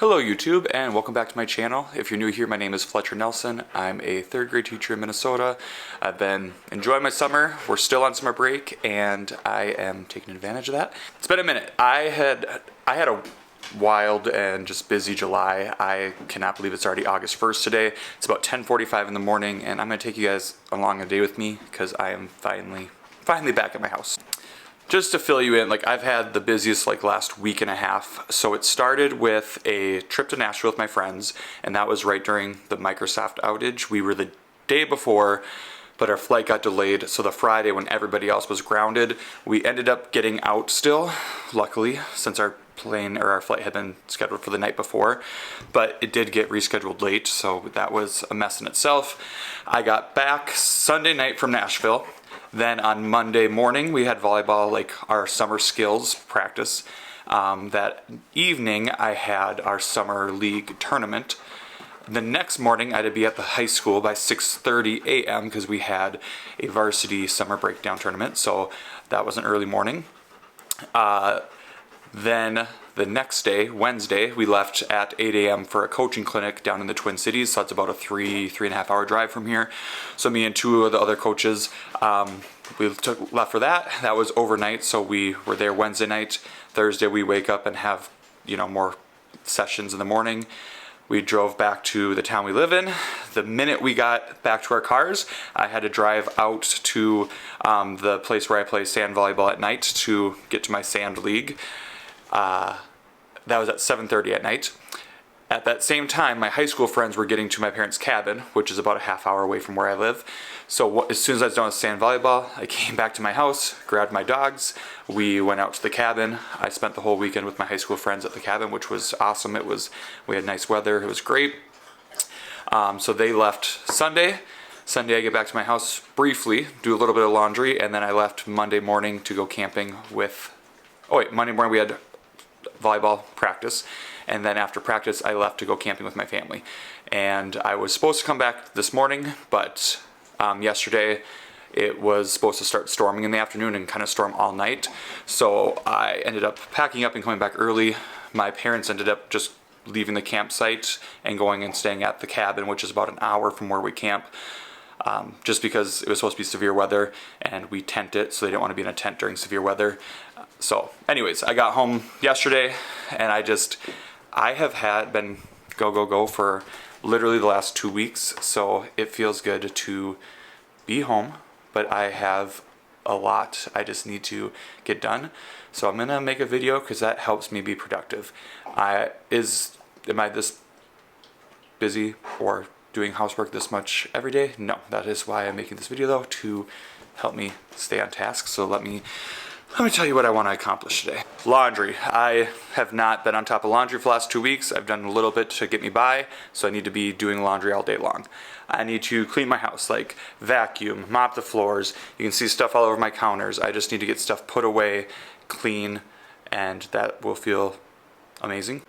Hello YouTube and welcome back to my channel. If you're new here, my name is Fletcher Nelson. I'm a third grade teacher in Minnesota. I've been enjoying my summer. We're still on summer break and I am taking advantage of that. It's been a minute. I had a wild and just busy July. I cannot believe it's already August 1st today. It's about 10:45 in the morning and I'm going to take you guys along a day with me because I am finally back at my house. Just to fill you in, I've had the busiest last week and a half. So it started with a trip to Nashville with my friends, and that was right during the Microsoft outage. We were the day before, but our flight got delayed. So the Friday when everybody else was grounded, we ended up getting out still, luckily, since our flight had been scheduled for the night before, but it did get rescheduled late. So that was a mess in itself. I got back Sunday night from Nashville. Then on Monday morning, we had volleyball, our summer skills practice. That evening, I had our summer league tournament. The next morning, I had to be at the high school by 6:30 a.m. because we had a varsity summer breakdown tournament. So that was an early morning. Then the next day, Wednesday, we left at 8 a.m. for a coaching clinic down in the Twin Cities. So that's about a three and a half hour drive from here. So me and two of the other coaches, we left for that. That was overnight. So we were there Wednesday night. Thursday, we wake up and have, more sessions in the morning. We drove back to the town we live in. The minute we got back to our cars, I had to drive out to the place where I play sand volleyball at night to get to my sand league. That was at 7:30 at night. At that same time, my high school friends were getting to my parents' cabin, which is about a half hour away from where I live. So as soon as I was done with sand volleyball, I came back to my house, grabbed my dogs. We went out to the cabin. I spent the whole weekend with my high school friends at the cabin, which was awesome. We had nice weather. It was great. So they left Sunday. Sunday, I get back to my house briefly, do a little bit of laundry, and then I left Monday morning to go camping Monday morning we had volleyball practice, and then after practice I left to go camping with my family. And I was supposed to come back this morning, but yesterday it was supposed to start storming in the afternoon and kind of storm all night. So I ended up packing up and coming back early. My parents ended up just leaving the campsite and going and staying at the cabin, which is about an hour from where we camp. Just because it was supposed to be severe weather and we tent it, so they didn't want to be in a tent during severe weather. So anyways, I got home yesterday and I have been go for literally the last 2 weeks. So it feels good to be home, but I have a lot I just need to get done. So I'm going to make a video because that helps me be productive. Am I this busy or doing housework this much every day? No, that is why I'm making this video though, to help me stay on task. So let me tell you what I want to accomplish today. Laundry. I have not been on top of laundry for the last 2 weeks. I've done a little bit to get me by, so I need to be doing laundry all day long. I need to clean my house, vacuum, mop the floors. You can see stuff all over my counters. I just need to get stuff put away, clean, and that will feel amazing.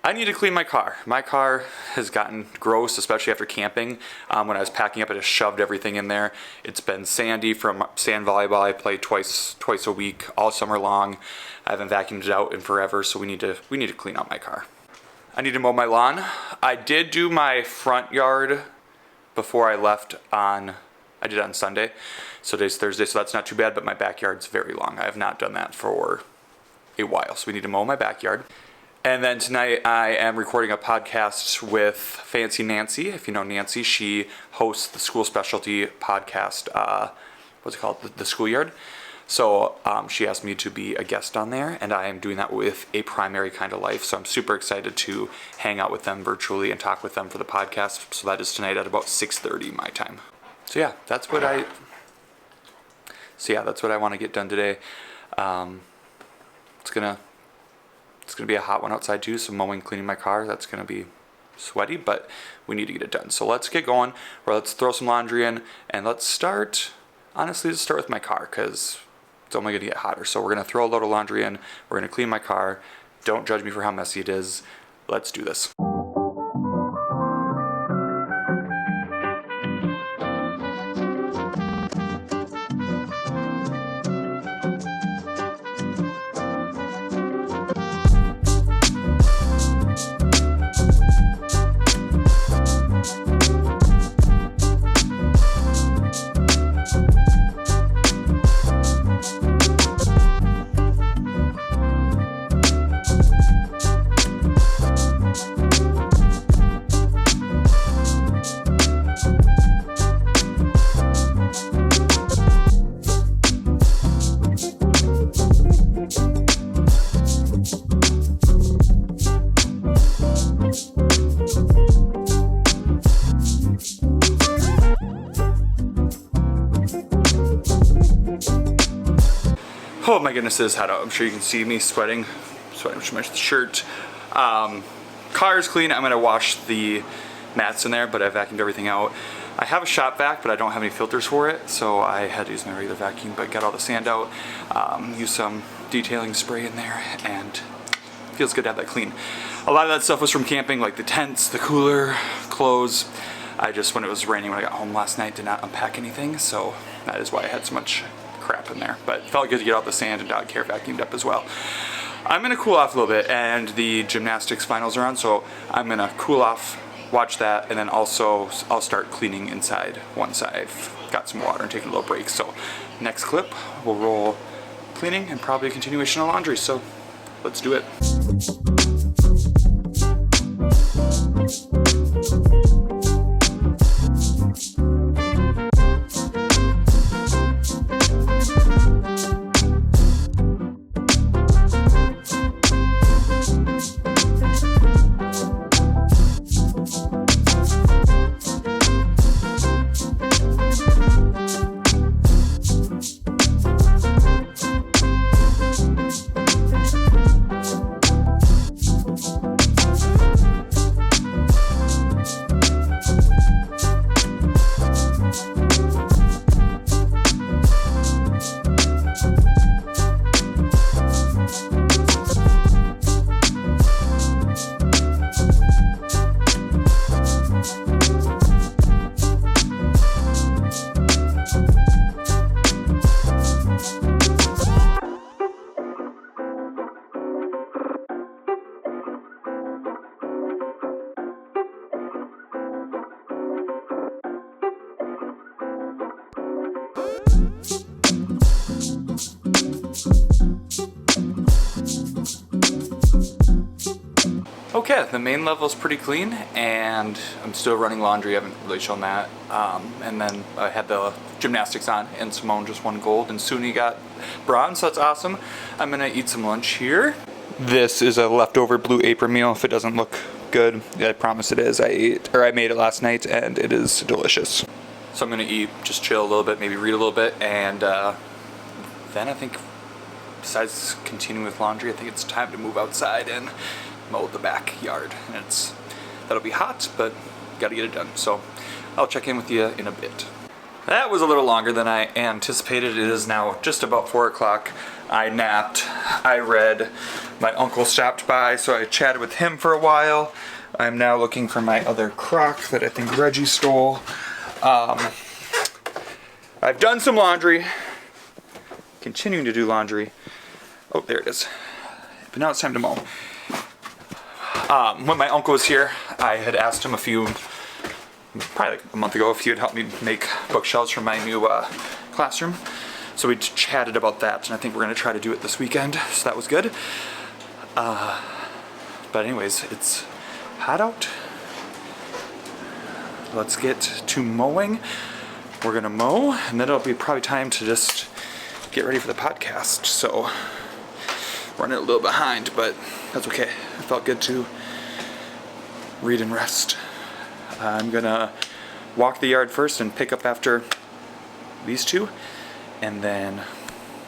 I need to clean my car. My car has gotten gross, especially after camping. When I was packing up, I just shoved everything in there. It's been sandy from sand volleyball. I play twice a week, all summer long. I haven't vacuumed it out in forever, so we need to clean out my car. I need to mow my lawn. I did do my front yard before I left I did it on Sunday. So today's Thursday, so that's not too bad, but my backyard's very long. I have not done that for a while, so we need to mow my backyard. And then tonight I am recording a podcast with Fancy Nancy. If you know Nancy, she hosts the school specialty podcast, what's it called, the Schoolyard. So she asked me to be a guest on there, and I am doing that with A Primary Kind of Life. So I'm super excited to hang out with them virtually and talk with them for the podcast. So that is tonight at about 6:30 my time. So yeah, that's what I want to get done today. It's gonna be a hot one outside too, so mowing, cleaning my car, that's gonna be sweaty, but we need to get it done. So let's get going, or let's throw some laundry in, and let's start with my car, because it's only gonna get hotter. So we're gonna throw a load of laundry in, we're gonna clean my car. Don't judge me for how messy it is. Let's do this. goodness, it is hot out. I'm sure you can see me sweating with my shirt. Car is clean. I'm gonna wash the mats in there, but I vacuumed everything out. I have a shop vac, but I don't have any filters for it, so I had to use my regular vacuum, but got all the sand out, used some detailing spray in there, and it feels good to have that clean. A lot of that stuff was from camping, like the tents, the cooler, clothes. I just, when it was raining when I got home last night, did not unpack anything, so that is why I had so much crap in there. But it felt good to get all the sand and dog care vacuumed up as well. I'm gonna cool off a little bit, and the gymnastics finals are on, so I'm gonna cool off, watch that, and then also I'll start cleaning inside once I've got some water and taking a little break. So next clip, we'll roll cleaning and probably a continuation of laundry, so let's do it. Okay, the main level is pretty clean, and I'm still running laundry. I haven't really shown that. And then I had the gymnastics on, and Simone just won gold, and Suni got bronze, so that's awesome. I'm gonna eat some lunch here. This is a leftover Blue Apron meal. If it doesn't look good, I promise it is. I made it last night, and it is delicious. So I'm gonna eat, just chill a little bit, maybe read a little bit, and then I think, besides continuing with laundry, I think it's time to move outside and mow the backyard. And that'll be hot, but gotta get it done. So I'll check in with you in a bit. That was a little longer than I anticipated. It is now just about 4 o'clock. I napped, I read, my uncle stopped by, so I chatted with him for a while. I'm now looking for my other crock that I think Reggie stole. I've done some laundry, continuing to do laundry. Oh, there it is. But now it's time to mow. When my uncle was here, I had asked him probably like a month ago, if he would help me make bookshelves for my new classroom. So we chatted about that, and I think we're gonna try to do it this weekend, so that was good. But anyways, it's hot out. Let's get to mowing. We're gonna mow, and then it'll be probably time to just get ready for the podcast. So running a little behind, but that's okay. It felt good to read and rest. I'm gonna walk the yard first and pick up after these two, and then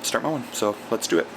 start mowing. So let's do it.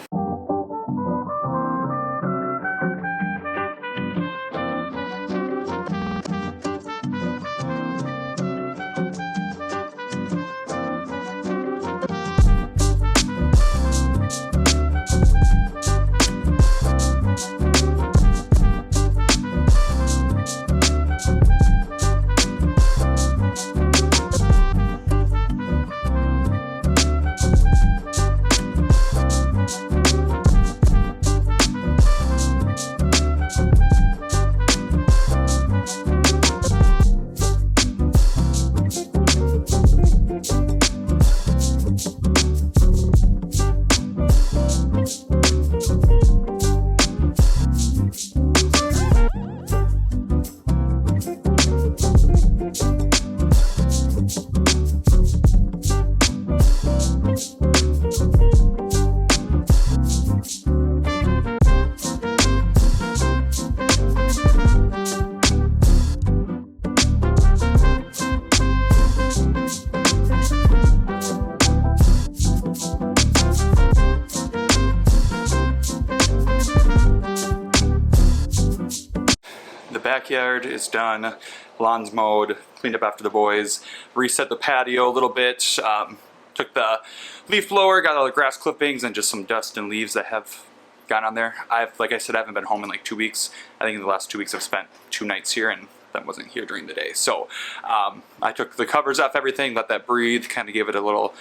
The backyard is done, lawn's mowed, cleaned up after the boys, reset the patio a little bit, took the leaf blower, got all the grass clippings and just some dust and leaves that have gone on there. Like I said, I haven't been home in like 2 weeks. I think in the last 2 weeks I've spent 2 nights here and that wasn't here during the day. So I took the covers off everything, let that breathe, kind of gave it a little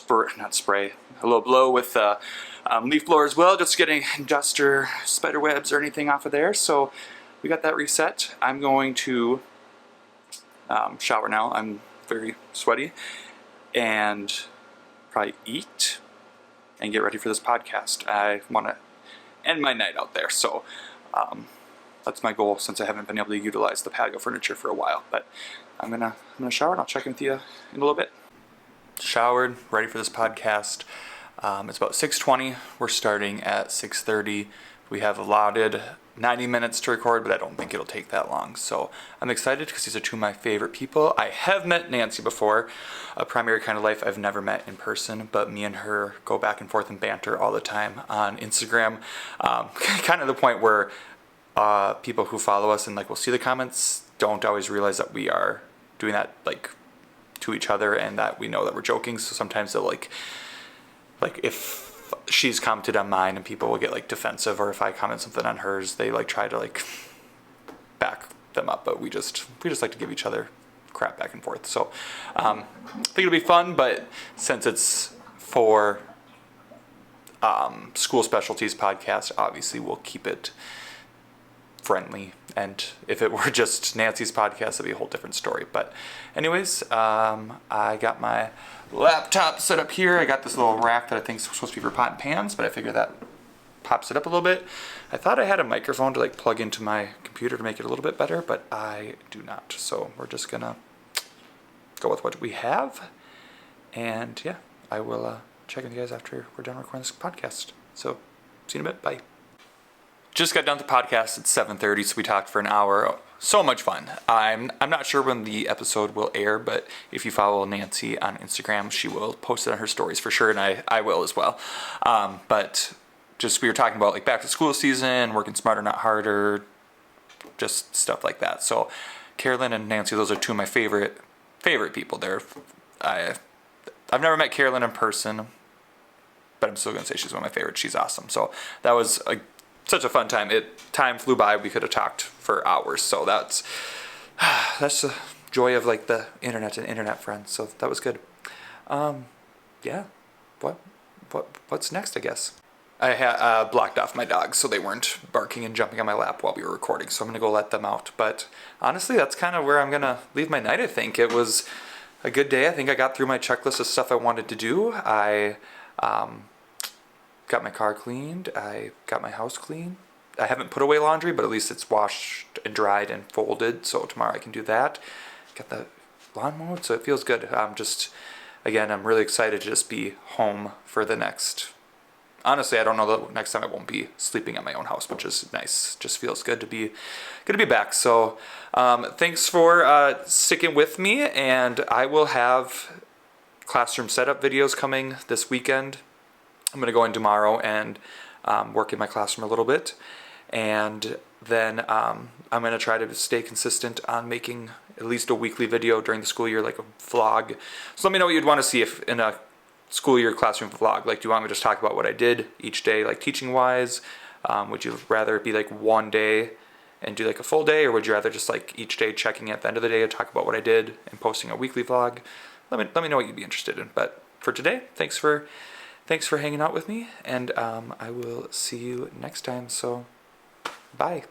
a little blow with leaf blower as well, just getting dust or spider webs or anything off of there. So we got that reset. I'm going to shower now. I'm very sweaty and probably eat and get ready for this podcast. I want to end my night out there. So that's my goal since I haven't been able to utilize the patio furniture for a while. But I'm gonna shower and I'll check in with you in a little bit. Showered, ready for this podcast. It's about 6:20. We're starting at 6:30. We have allotted 90 minutes to record, but I don't think it'll take that long. So I'm excited because these are two of my favorite people. I have met Nancy before, a primary kind of life I've never met in person, but me and her go back and forth and banter all the time on Instagram. Kind of the point where people who follow us and like will see the comments don't always realize that we are doing that like to each other and that we know that we're joking. So sometimes they'll like if she's commented on mine and people will get like defensive, or if I comment something on hers, they like try to like back them up. But we just like to give each other crap back and forth. So I think it'll be fun, but since it's for school specialties podcast, obviously we'll keep it friendly, and if it were just Nancy's podcast, it'd be a whole different story. But anyways, I got my laptop set up here. I got this little rack that I think is supposed to be for pot and pans, but I figured that pops it up a little bit. I thought I had a microphone to like plug into my computer to make it a little bit better, but I do not. So we're just gonna go with what we have, and yeah, I will check in with you guys after we're done recording this podcast. So see you in a bit. Bye. Just got done with the podcast at 7:30, so we talked for an hour. So much fun. I'm not sure when the episode will air, but if you follow Nancy on Instagram, she will post it on her stories for sure, and I will as well. But just we were talking about like back to school season, working smarter, not harder, just stuff like that. So Carolyn and Nancy, those are two of my favorite people. I've never met Carolyn in person, but I'm still gonna say she's one of my favorites. She's awesome. So that was such a fun time. Time flew by. We could have talked for hours. So that's the joy of like the internet and internet friends. So that was good. Yeah. What's next? I guess I had blocked off my dogs so they weren't barking and jumping on my lap while we were recording. So I'm gonna go let them out. But honestly, that's kind of where I'm gonna leave my night. I think it was a good day. I think I got through my checklist of stuff I wanted to do. I got my car cleaned. I got my house clean. I haven't put away laundry, but at least it's washed and dried and folded. So tomorrow I can do that. Got the lawn mowed, so it feels good. I'm really excited to just be home for the next. Honestly, I don't know the next time I won't be sleeping at my own house, which is nice. Just feels good to be back. So thanks for sticking with me, and I will have classroom setup videos coming this weekend. I'm going to go in tomorrow and work in my classroom a little bit. And then I'm going to try to stay consistent on making at least a weekly video during the school year, like a vlog. So let me know what you'd want to see if in a school year classroom vlog. Like, do you want me to just talk about what I did each day, like teaching-wise? Would you rather it be like one day and do like a full day? Or would you rather just like each day checking at the end of the day and talk about what I did and posting a weekly vlog? Let me know what you'd be interested in. But for today, thanks for hanging out with me, and I will see you next time. So, bye.